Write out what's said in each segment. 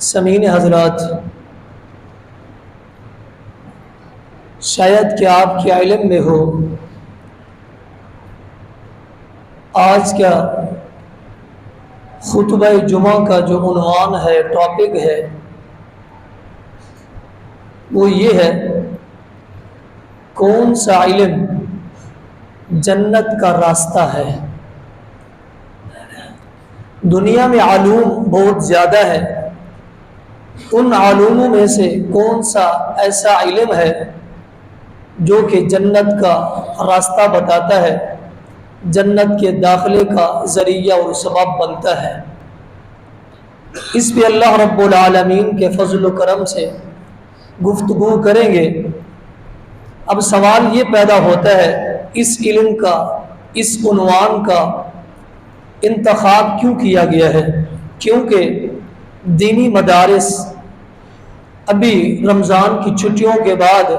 سامعین حضرات، شاید کہ آپ کے علم میں ہو، آج کا خطبہ جمعہ کا جو عنوان ہے، ٹاپک ہے، وہ یہ ہے: کون سا علم جنت کا راستہ ہے؟ دنیا میں علوم بہت زیادہ ہے، ان علوموں میں سے کون سا ایسا علم ہے جو کہ جنت کا راستہ بتاتا ہے، جنت کے داخلے کا ذریعہ اور سبب بنتا ہے؟ اس پہ اللہ رب العالمین کے فضل و کرم سے گفتگو کریں گے۔ اب سوال یہ پیدا ہوتا ہے، اس علم کا، اس عنوان کا انتخاب کیوں کیا گیا ہے؟ کیونکہ دینی مدارس ابھی رمضان کی چھٹیوں کے بعد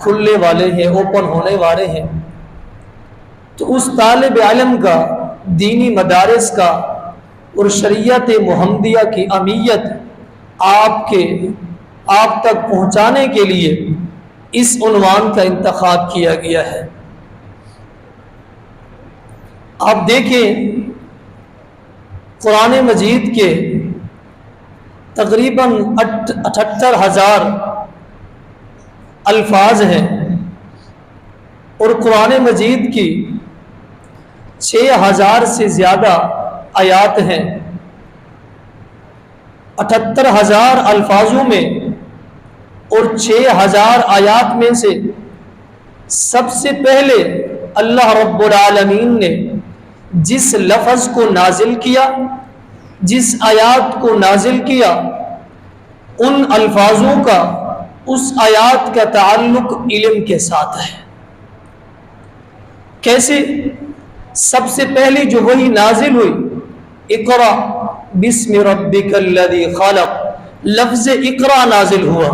کھلنے والے ہیں، اوپن ہونے والے ہیں، تو اس طالب علم کا، دینی مدارس کا اور شریعت محمدیہ کی اہمیت آپ تک پہنچانے کے لیے اس عنوان کا انتخاب کیا گیا ہے۔ آپ دیکھیں، قرآن مجید کے تقریباً 78,000 الفاظ ہیں اور قرآن مجید کی 6,000 سے زیادہ آیات ہیں۔ 78,000 الفاظوں میں اور 6,000 آیات میں سے سب سے پہلے اللہ رب العالمین نے جس لفظ کو نازل کیا، جس آیات کو نازل کیا، ان الفاظوں کا، اس آیات کا تعلق علم کے ساتھ ہے۔ کیسے؟ سب سے پہلی جو وحی نازل ہوئی، اقرأ بسم ربک الذی خلق، لفظ اقرأ نازل ہوا۔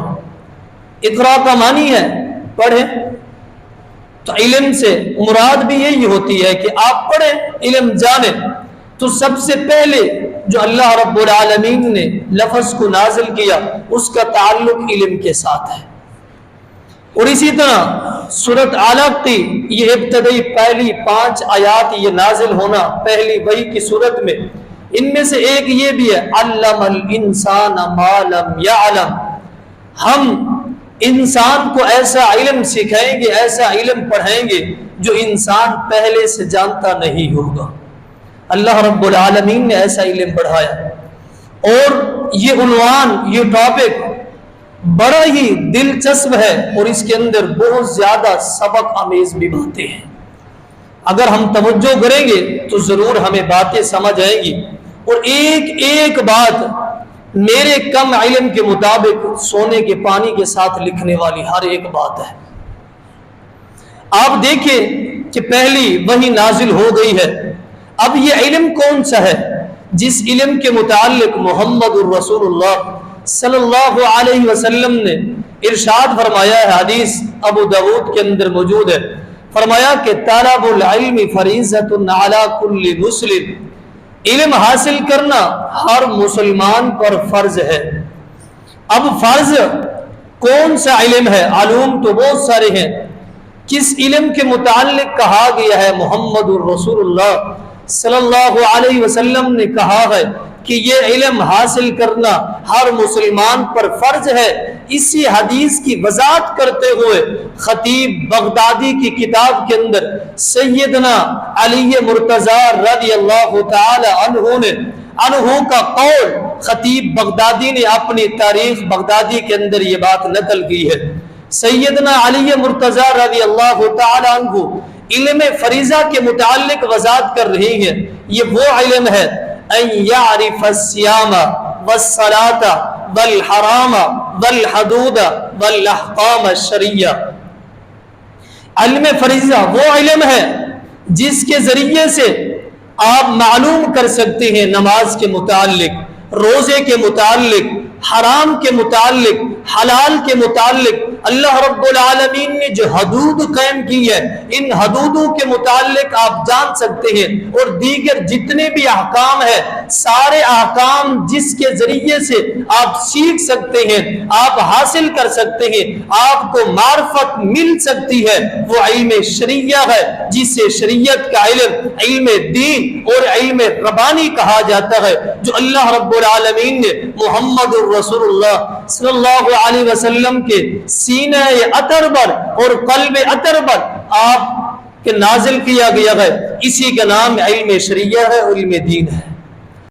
اقرأ کا معنی ہے پڑھیں، تو علم سے مراد بھی یہی ہوتی ہے کہ آپ پڑھیں، علم جانیں۔ تو سب سے پہلے جو اللہ رب العالمین نے لفظ کو نازل کیا، اس کا تعلق علم کے ساتھ ہے۔ اور اسی طرح سورۃ علق کی یہ ابتدائی پہلی 5 آیات یہ نازل ہونا پہلی وحی کی صورت میں، ان میں سے ایک یہ بھی ہے: علم الانسان ما لم یعلم، ہم انسان کو ایسا علم سکھائیں گے، ایسا علم پڑھائیں گے جو انسان پہلے سے جانتا نہیں ہوگا۔ اللہ رب العالمین نے ایسا علم پڑھایا۔ اور یہ عنوان، یہ ٹاپک بڑا ہی دلچسپ ہے اور اس کے اندر بہت زیادہ سبق آمیز بھی باتیں ہیں۔ اگر ہم توجہ کریں گے تو ضرور ہمیں باتیں سمجھ آئیں گی، اور ایک ایک بات میرے کم علم کے مطابق سونے کے پانی کے ساتھ لکھنے والی ہر ایک بات ہے۔ آپ دیکھیں کہ پہلی وحی نازل ہو گئی ہے۔ اب یہ علم کون سا ہے جس علم کے متعلق محمد الرسول اللہ صلی اللہ علیہ وسلم نے ارشاد فرمایا ہے، حدیث ابو داود کے اندر موجود ہے، فرمایا کہ طلب العلم فریضۃ علی کل مسلم، علم حاصل کرنا ہر مسلمان پر فرض ہے۔ اب فرض کون سا علم ہے؟ علوم تو بہت سارے ہیں، کس علم کے متعلق کہا گیا ہے؟ محمد الرسول اللہ صلی اللہ علیہ وسلم نے کہا ہے کہ یہ علم حاصل کرنا ہر مسلمان پر فرض ہے۔ اسی حدیث کی وضاحت کرتے ہوئے خطیب بغدادی کی کتاب کے اندر سیدنا علی مرتضی رضی اللہ تعالی عنہ کا قول خطیب بغدادی نے اپنی تاریخ بغدادی کے اندر یہ بات نقل کی ہے۔ سیدنا علی مرتضی رضی اللہ تعالی عنہ علم فریضہ کے متعلق وضاحت کر رہی ہیں۔ یہ وہ علم ہے ان یعرف الصیام والصلاۃ والحرام والحدود والاحکام الشرعیہ۔ علم فریضہ وہ علم ہے جس کے ذریعے سے آپ معلوم کر سکتے ہیں نماز کے متعلق، روزے کے متعلق، حرام کے متعلق، حلال کے متعلق اللہ رب العالمین نے جو حدود قائم کی ہے، ان حدودوں کے متعلق آپ جان سکتے ہیں، اور دیگر جتنے بھی احکام ہیں، سارے احکام جس کے ذریعے سے آپ سیکھ سکتے ہیں، آپ حاصل کر سکتے ہیں، آپ کو معرفت مل سکتی ہے، وہ علم شریعہ ہے، جسے شریعت کا علم، علم دین اور علم ربانی کہا جاتا ہے، جو اللہ رب العالمین نے محمد الرسول اللہ صلی اللہ علیہ وسلم کے سینہ اطہر پر اور قلب اطہر پر آپ کے نازل کیا گیا ہے۔ اسی کا نام علم شریعہ ہے اور علم دین ہے۔